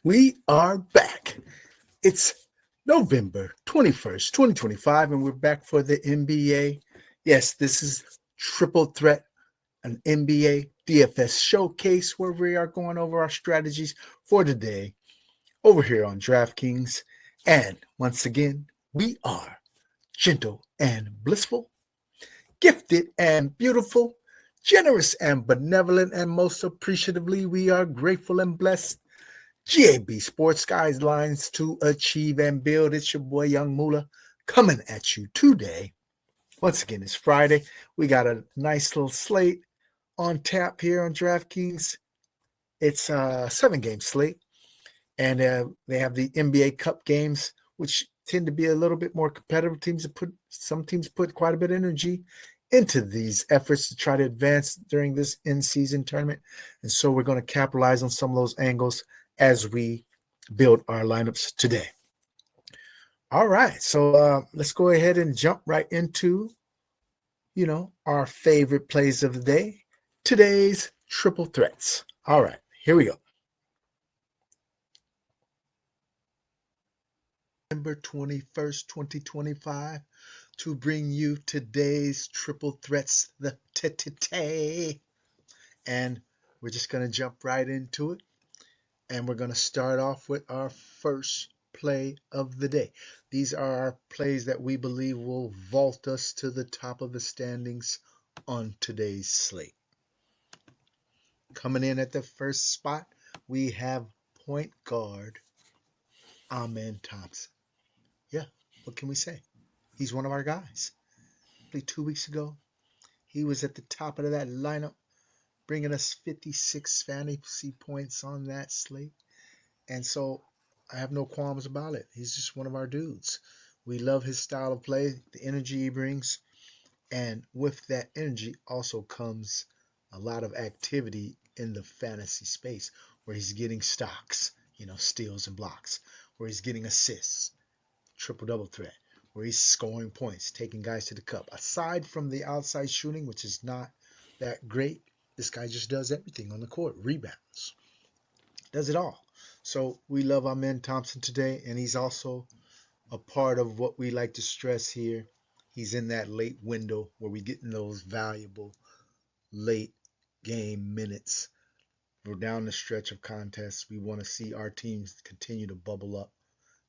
We are back. It's November 21st, 2025, and we're back for the NBA. Yes, this is Triple Threat, an NBA DFS showcase where we are going over our strategies for today over here on DraftKings. And once again, we are gentle and blissful, gifted and beautiful, generous and benevolent, and most appreciatively, we are grateful and blessed. GAB Sports Guidelines to Achieve and Build. It's your boy Young Moolah coming at you today. Once again, it's Friday. We got a nice little slate on tap here on DraftKings. It's a 7-game slate, and they have the NBA Cup games, which tend to be a little bit more competitive. Some teams put quite a bit of energy into these efforts to try to advance during this in-season tournament, and so we're going to capitalize on some of those angles as we build our lineups today. All right, so let's go ahead and jump right into, our favorite plays of the day, today's triple threats. All right, here we go. November 21st, 2025, to bring you today's triple threats, the t-t-tay. And we're just going to jump right into it. And we're going to start off with our first play of the day. These are our plays that we believe will vault us to the top of the standings on today's slate. Coming in at the first spot, we have point guard Amen Thompson. Yeah, what can we say? He's one of our guys. Played 2 weeks ago. He was at the top of that lineup, bringing us 56 fantasy points on that slate. And so I have no qualms about it. He's just one of our dudes. We love his style of play, the energy he brings. And with that energy also comes a lot of activity in the fantasy space where he's getting stocks, steals and blocks, where he's getting assists, triple-double threat, where he's scoring points, taking guys to the cup. Aside from the outside shooting, which is not that great, this guy just does everything on the court. Rebounds. Does it all. So we love Amen Thompson today, and he's also a part of what we like to stress here. He's in that late window where we get in those valuable late game minutes. We're down the stretch of contests. We want to see our teams continue to bubble up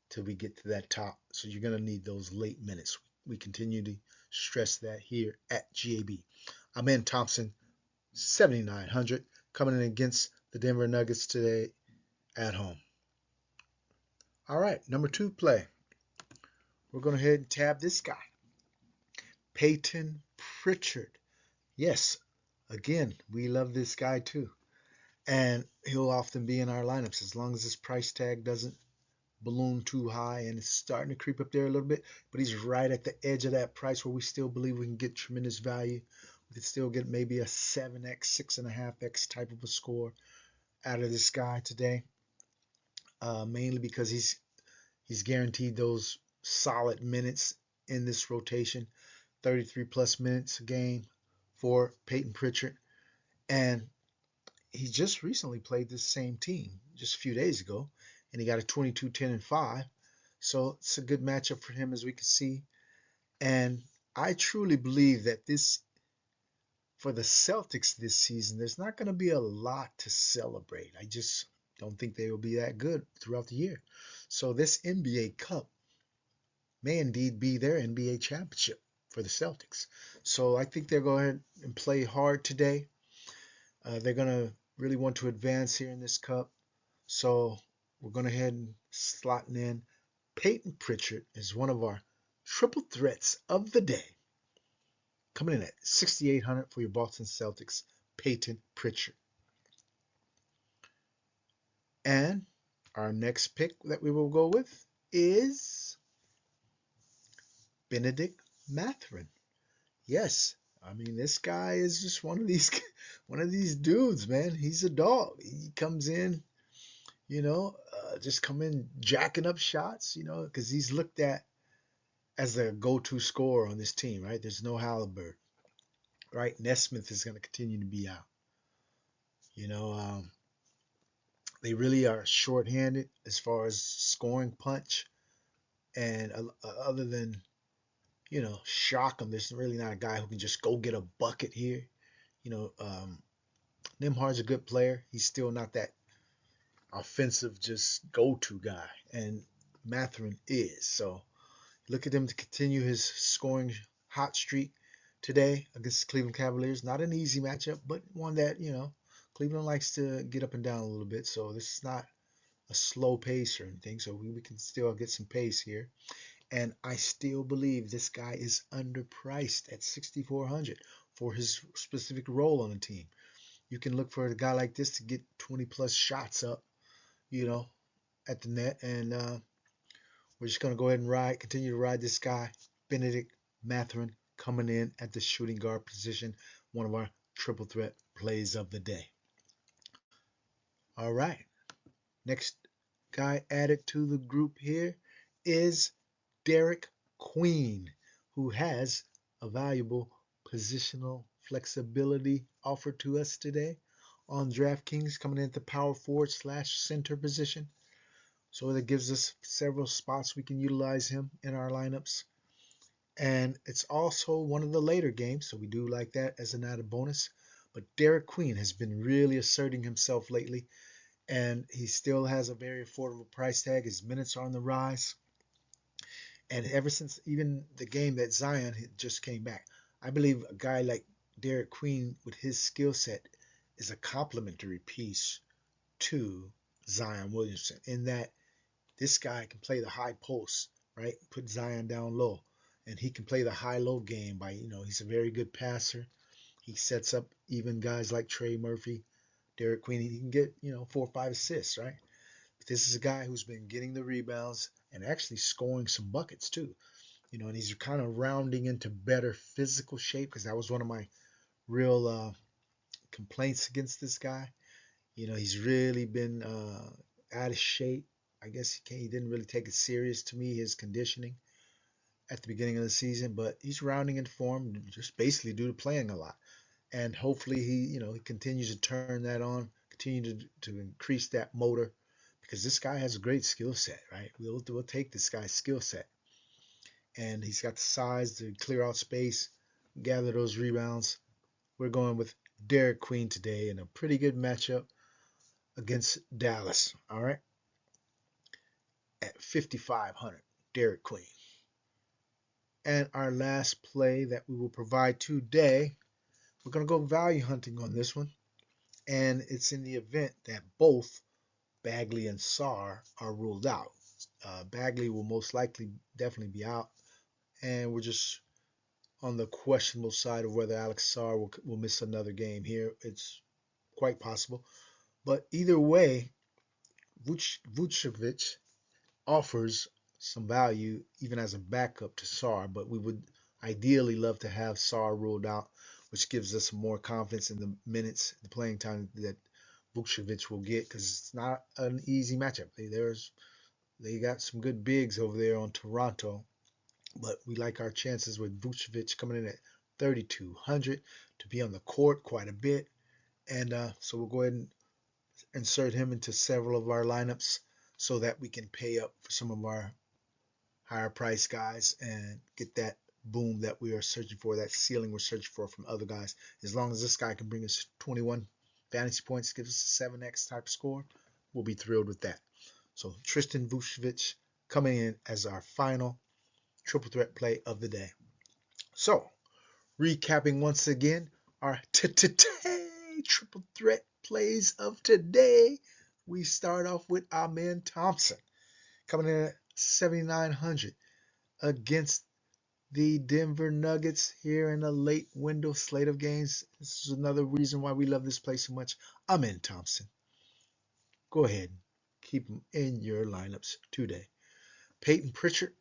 till we get to that top. So you're going to need those late minutes. We continue to stress that here at GAB. Amen Thompson, 7,900, coming in against the Denver Nuggets today at home. All right, number 2 play. We're going to head and tab this guy, Peyton Pritchard. Yes, again, we love this guy too. And he'll often be in our lineups as long as his price tag doesn't balloon too high, and it's starting to creep up there a little bit, but he's right at the edge of that price where we still believe we can get tremendous value. We could still get maybe a 7x, 6.5x type of a score out of this guy today, mainly because he's guaranteed those solid minutes in this rotation, 33 plus minutes a game for Peyton Pritchard. And he just recently played this same team just a few days ago, and he got a 22, 10, and 5. So it's a good matchup for him, as we can see. And I truly believe that for the Celtics this season, there's not going to be a lot to celebrate. I just don't think they will be that good throughout the year. So this NBA Cup may indeed be their NBA championship for the Celtics. So I think they'll go ahead and play hard today. They're going to really want to advance here in this Cup. So we're going to head and slotting in Peyton Pritchard as one of our triple threats of the day. Coming in at 6,800 for your Boston Celtics, Peyton Pritchard. And our next pick that we will go with is Benedict Mathurin. Yes, I mean, this guy is just one of these dudes, man. He's a dog. He comes in, just come in jacking up shots, because he's looked at as the go-to scorer on this team, right? There's no Halliburton, right? Nesmith is going to continue to be out. They really are shorthanded as far as scoring punch. And other than, shock him, there's really not a guy who can just go get a bucket here. You know, Nimhard's a good player. He's still not that offensive, just go-to guy. And Matherin is. So look at him to continue his scoring hot streak today against the Cleveland Cavaliers. Not an easy matchup, but one that, Cleveland likes to get up and down a little bit. So this is not a slow pace or anything. So we can still get some pace here. And I still believe this guy is underpriced at 6,400 for his specific role on the team. You can look for a guy like this to get 20 plus shots up, you know, at the net. And we're just going to go ahead and continue to ride this guy, Benedict Mathurin, coming in at the shooting guard position, one of our triple threat plays of the day. All right. Next guy added to the group here is Derek Queen, who has a valuable positional flexibility offered to us today on DraftKings, coming in at the power forward / center position. So that gives us several spots we can utilize him in our lineups. And it's also one of the later games, so we do like that as an added bonus. But Derek Queen has been really asserting himself lately, and he still has a very affordable price tag. His minutes are on the rise. And ever since even the game that Zion just came back, I believe a guy like Derek Queen with his skill set is a complementary piece to Zion Williamson in that this guy can play the high post, right? Put Zion down low. And he can play the high-low game by, he's a very good passer. He sets up even guys like Trey Murphy, Derek Queen. He can get, 4 or 5 assists, right? But this is a guy who's been getting the rebounds and actually scoring some buckets too. And he's kind of rounding into better physical shape because that was one of my real complaints against this guy. He's really been out of shape. I guess he didn't really take it serious to me, his conditioning at the beginning of the season, but he's rounding into form just basically due to playing a lot. And hopefully he continues to turn that on, continue to increase that motor because this guy has a great skill set, right? We'll take this guy's skill set. And he's got the size to clear out space, gather those rebounds. We're going with Derek Queen today in a pretty good matchup against Dallas, all right? At 5,500, Derek Queen. And our last play that we will provide today, we're going to go value hunting on this one. And it's in the event that both Bagley and Sarr are ruled out. Bagley will most likely definitely be out. And we're just on the questionable side of whether Alex Sarr will miss another game here. It's quite possible. But either way, Vucevic offers some value even as a backup to Sarr, but we would ideally love to have Sarr ruled out, which gives us more confidence in the minutes, the playing time that Vucevic will get, because it's not an easy matchup. They got some good bigs over there on Toronto, but we like our chances with Vucevic coming in at 3,200 to be on the court quite a bit, and so we'll go ahead and insert him into several of our lineups so that we can pay up for some of our higher price guys and get that boom that we are searching for, that ceiling we're searching for from other guys. As long as this guy can bring us 21 fantasy points, gives us a 7x type score, we'll be thrilled with that. So Tristan Vucevic coming in as our final triple threat play of the day. So recapping once again our triple threat plays of today. We start off with Amen Thompson coming in at 7,900 against the Denver Nuggets here in a late window slate of games. This is another reason why we love this play so much. Amen Thompson. Go ahead. Keep him in your lineups today. Peyton Pritchard.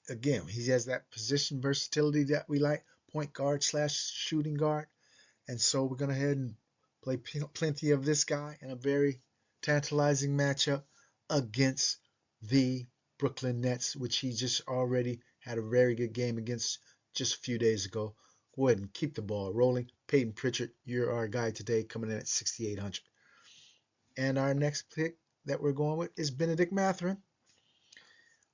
Again, he has that position versatility that we like. Point guard / shooting guard. And so we're going to head and play plenty of this guy in a very tantalizing matchup against the Brooklyn Nets, which he just already had a very good game against just a few days ago. Go ahead and keep the ball rolling. Peyton Pritchard, you're our guy today, coming in at 6,800. And our next pick that we're going with is Benedict Mathurin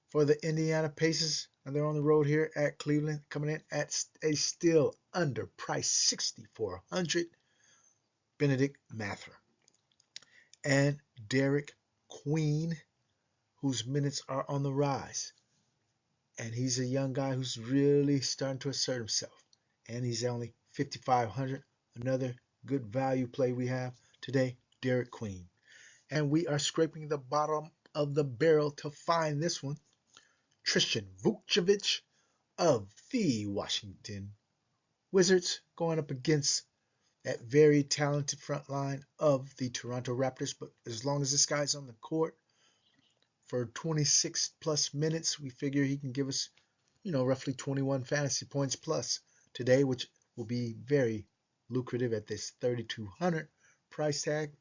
for the Indiana Pacers. And they're on the road here at Cleveland, coming in at a still underpriced 6,400. Benedict Mathurin. And Derek Queen, whose minutes are on the rise. And he's a young guy who's really starting to assert himself. And he's only 5,500. Another good value play we have today, Derek Queen. And we are scraping the bottom of the barrel to find this one. Tristan Vukcevic of the Washington Wizards going up against that very talented front line of the Toronto Raptors. But as long as this guy's on the court for 26 plus minutes, we figure he can give us, roughly 21 fantasy points plus today, which will be very lucrative at this 3,200 price tag.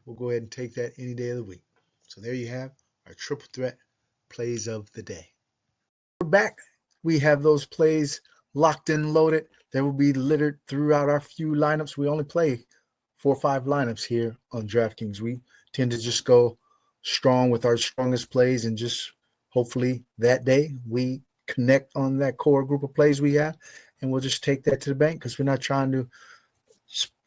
We'll go ahead and take that any day of the week. So there you have our triple threat plays of the day. We're back. We have those plays locked and loaded. They will be littered throughout our few lineups. We only play 4 or 5 lineups here on DraftKings. We tend to just go strong with our strongest plays, and just hopefully that day we connect on that core group of plays we have, and we'll just take that to the bank because we're not trying to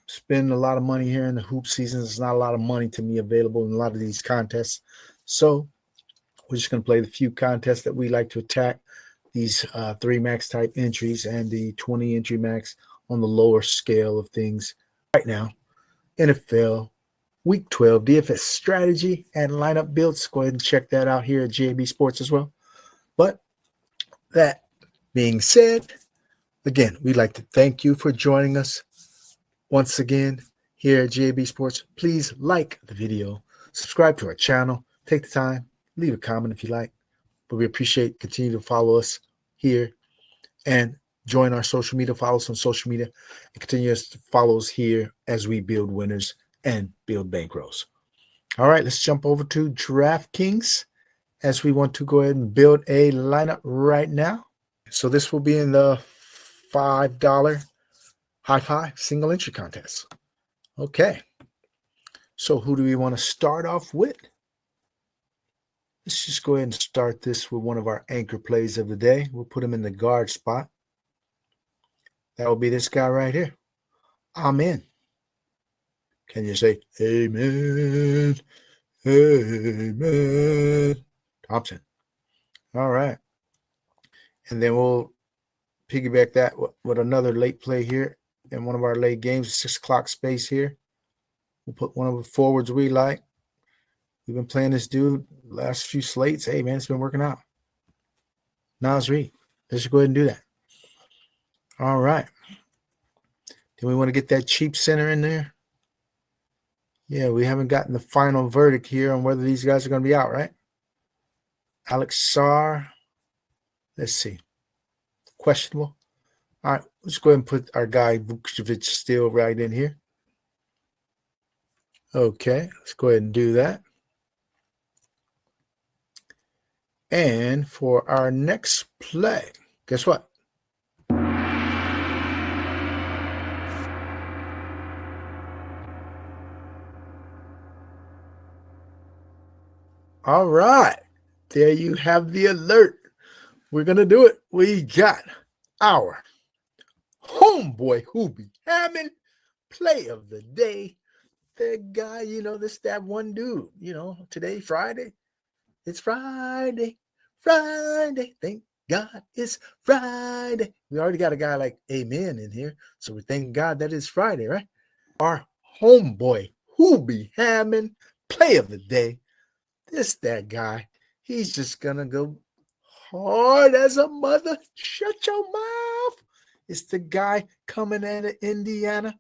spend a lot of money here in the hoop season. There's not a lot of money to me available in a lot of these contests. So we're just going to play the few contests that we like to attack, these 3 max type entries and the 20 entry max on the lower scale of things right now. NFL Week 12 DFS strategy and lineup builds. Go ahead and check that out here at GAB Sports as well. But that being said, again, we'd like to thank you for joining us once again here at GAB Sports. Please like the video, subscribe to our channel, take the time, leave a comment if you like. But we appreciate continue to follow us here and join our social media, follow us on social media, and continue to follow us here as we build winners and build bankrolls. All right, let's jump over to DraftKings as we want to go ahead and build a lineup right now. So this will be in the $5 high five single entry contest. Okay, so who do we want to start off with? Let's just go ahead and start this with one of our anchor plays of the day. We'll put him in the guard spot. That will be this guy right here. I'm in. Can you say amen? Amen. Thompson. All right. And then we'll piggyback that with another late play here in one of our late games, 6 o'clock space here. We'll put one of the forwards we like. We've been playing this dude last few slates. Hey, man, it's been working out. Nas Reed. Let's just go ahead and do that. All right. Then we want to get that cheap center in there. Yeah, we haven't gotten the final verdict here on whether these guys are going to be out, right? Alex Sarr. Let's see. Questionable. All right, let's go ahead and put our guy Vukcevic still right in here. Okay, let's go ahead and do that. And for our next play, guess what? All right, there you have the alert. We're going to do it. We got our homeboy Hubie Hammond play of the day. The guy, that one dude, today, Friday. It's Friday. Thank God it's Friday. We already got a guy like Amen in here. So we thank God that it's Friday, right? Our homeboy Hubie Hammond play of the day. That guy. He's just going to go hard as a mother. Shut your mouth. It's the guy coming out of Indiana.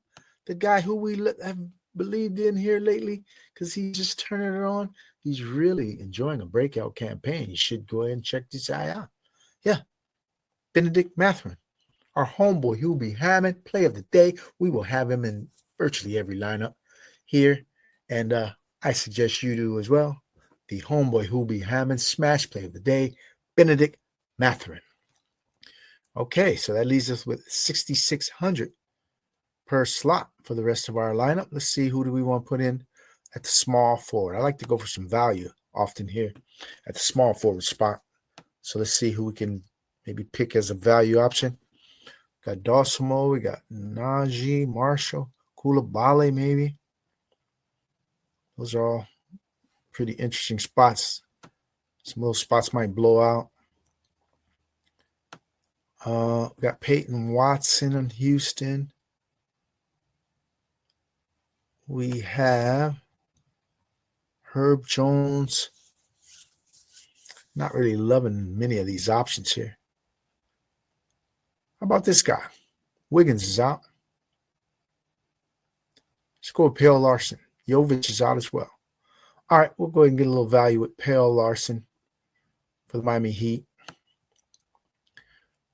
The guy who we have believed in here lately because he's just turning it on. He's really enjoying a breakout campaign. You should go ahead and check this guy out. Yeah. Benedict Mathurin, our homeboy Hubie Hammond, play of the day. We will have him in virtually every lineup here. And I suggest you do as well. The homeboy Hubie Hammond smash play of the day, Benedict Mathurin. Okay, so that leaves us with 6,600 per slot for the rest of our lineup. Let's see, who do we want to put in at the small forward. I like to go for some value often here at the small forward spot. So let's see who we can maybe pick as a value option. Got Dawsamo, we got Najee, Marshall, Koulibaly maybe. Those are all pretty interesting spots. Some of those spots might blow out. We got Peyton Watson in Houston. We have Herb Jones. Not really loving many of these options here. How about this guy? Wiggins is out. Let's go with Pale Larson. Jovic is out as well. All right, we'll go ahead and get a little value with Pale Larson for the Miami Heat.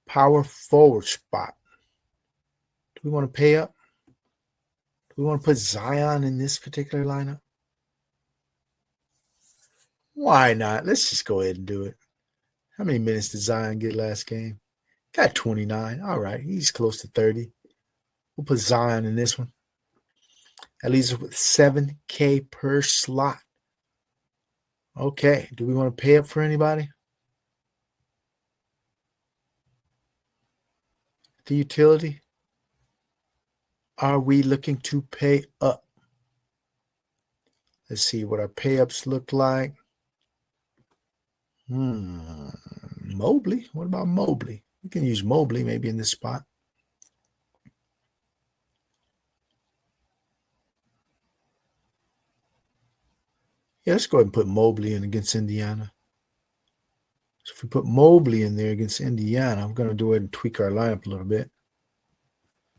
Power forward spot. Do we want to pay up? Do we want to put Zion in this particular lineup? Why not? Let's just go ahead and do it. How many minutes did Zion get last game? Got 29. All right, he's close to 30. We'll put Zion in this one. That leaves us with $7K per slot. Okay, do we want to pay up for anybody? The utility? Are we looking to pay up? Let's see what our pay-ups look like. Mobley? What about Mobley? We can use Mobley maybe in this spot. Yeah, let's go ahead and put Mobley in against Indiana. So if we put Mobley in there against Indiana, I'm going to go ahead and tweak our lineup a little bit.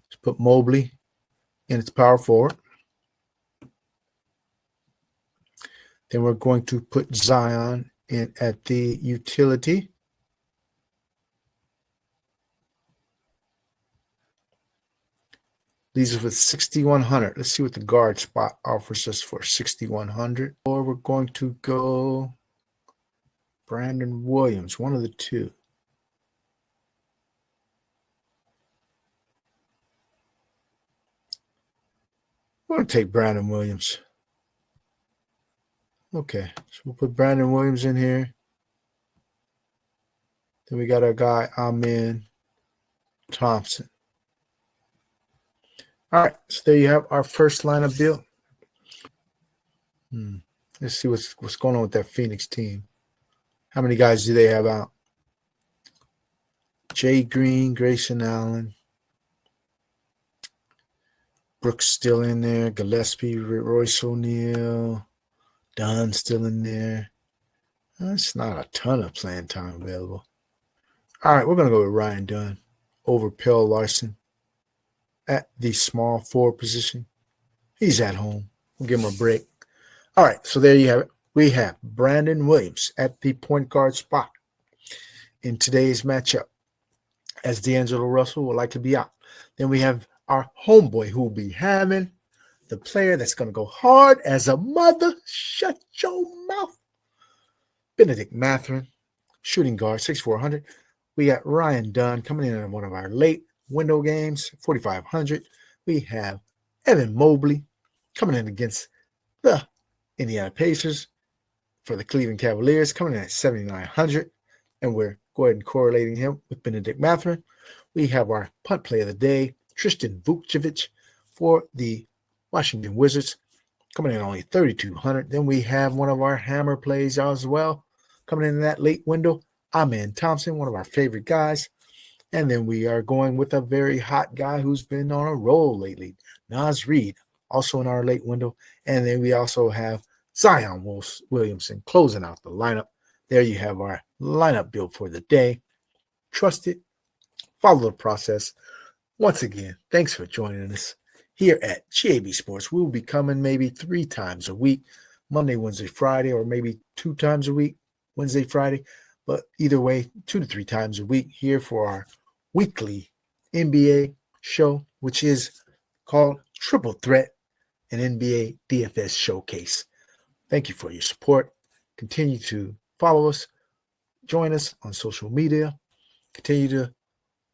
Let's put Mobley in its power forward. Then we're going to put Zion in at the utility. These are for 6,100. Let's see what the guard spot offers us for 6,100. Or we're going to go Brandon Williams, one of the two. We're going to take Brandon Williams. Okay, so we'll put Brandon Williams in here. Then we got our guy, Amen Thompson. All right, so there you have our first lineup build. Let's see what's going on with that Phoenix team. How many guys do they have out? Jay Green, Grayson Allen. Brooks still in there. Gillespie, Royce O'Neal. Dunn still in there. That's not a ton of playing time available. All right, we're going to go with Ryan Dunn over Pell Larson at the small forward position. He's at home. We'll give him a break. All right, so there you have it. We have Brandon Williams at the point guard spot in today's matchup, as D'Angelo Russell will likely be out. Then we have our homeboy who will be having the player that's going to go hard as a mother. Shut your mouth. Benedict Mathurin, shooting guard, 6,400. We got Ryan Dunn coming in one of our late window games, 4,500. We have Evan Mobley coming in against the Indiana Pacers for the Cleveland Cavaliers, coming in at 7,900. And we're going and correlating him with Benedict Mathurin. We have our punt play of the day, Tristan Vukcevic for the Washington Wizards, coming in only 3,200. Then we have one of our hammer plays as well, coming in that late window, Amen Thompson, one of our favorite guys. And then we are going with a very hot guy who's been on a roll lately, Naz Reid, also in our late window. And then we also have Zion Williamson closing out the lineup. There you have our lineup build for the day. Trust it. Follow the process. Once again, thanks for joining us here at GAB Sports. We will be coming maybe 3 times a week, Monday, Wednesday, Friday, or maybe 2 times a week, Wednesday, Friday. But either way, 2 to 3 times a week here for our weekly NBA show, which is called Triple Threat, an NBA DFS showcase. Thank you for your support. Continue to follow us. Join us on social media. Continue to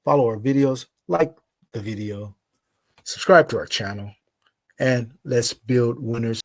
follow our videos. Like the video. Subscribe to our channel. And let's build winners.